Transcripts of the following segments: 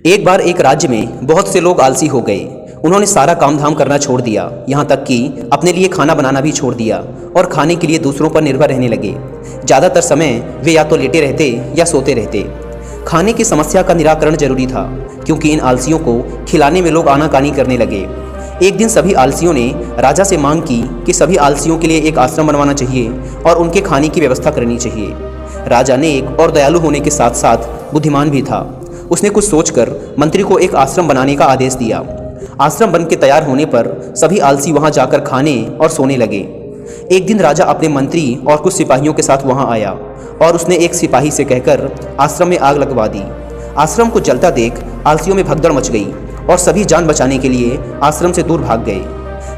एक बार एक राज्य में बहुत से लोग आलसी हो गए। उन्होंने सारा काम धाम करना छोड़ दिया, यहाँ तक कि अपने लिए खाना बनाना भी छोड़ दिया और खाने के लिए दूसरों पर निर्भर रहने लगे। ज़्यादातर समय वे या तो लेटे रहते या सोते रहते। खाने की समस्या का निराकरण जरूरी था, क्योंकि इन आलसियों को खिलाने में लोग आनाकानी करने लगे। एक दिन सभी आलसियों ने राजा से मांग की कि सभी आलसियों के लिए एक आश्रम बनवाना चाहिए और उनके खाने की व्यवस्था करनी चाहिए। राजा नेक और दयालु होने के साथ साथ बुद्धिमान भी था। उसने कुछ सोचकर मंत्री को एक आश्रम बनाने का आदेश दिया। आश्रम बन के तैयार होने पर सभी आलसी वहां जाकर खाने और सोने लगे। एक दिन राजा अपने मंत्री और कुछ सिपाहियों के साथ वहां आया और उसने एक सिपाही से कहकर आश्रम में आग लगवा दी। आश्रम को जलता देख आलसियों में भगदड़ मच गई और सभी जान बचाने के लिए आश्रम से दूर भाग गए।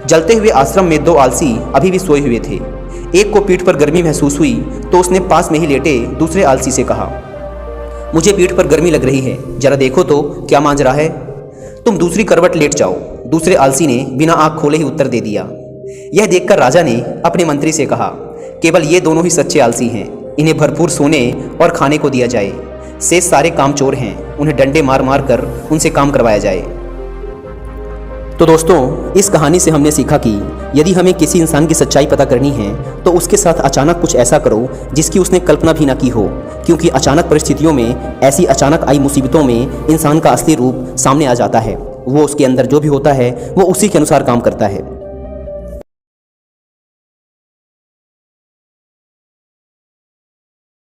जलते हुए आश्रम में दो आलसी अभी भी सोए हुए थे। एक को पीठ पर गर्मी महसूस हुई तो उसने पास में ही लेटे दूसरे आलसी से कहा, मुझे पीठ पर गर्मी लग रही है, जरा देखो तो क्या मांझ रहा है। तुम दूसरी करवट लेट जाओ। दूसरे आलसी ने बिना आँख खोले ही उत्तर दे दिया। यह देखकर राजा ने अपने मंत्री से कहा, केवल ये दोनों ही सच्चे आलसी हैं, इन्हें भरपूर सोने और खाने को दिया जाए। शेष सारे काम चोर हैं, उन्हें डंडे मार मार कर उनसे काम करवाया जाए। तो दोस्तों, इस कहानी से हमने सीखा कि यदि हमें किसी इंसान की सच्चाई पता करनी है तो उसके साथ अचानक कुछ ऐसा करो जिसकी उसने कल्पना भी ना की हो, क्योंकि अचानक परिस्थितियों में, ऐसी अचानक आई मुसीबतों में इंसान का असली रूप सामने आ जाता है। वो उसके अंदर जो भी होता है वो उसी के अनुसार काम करता है।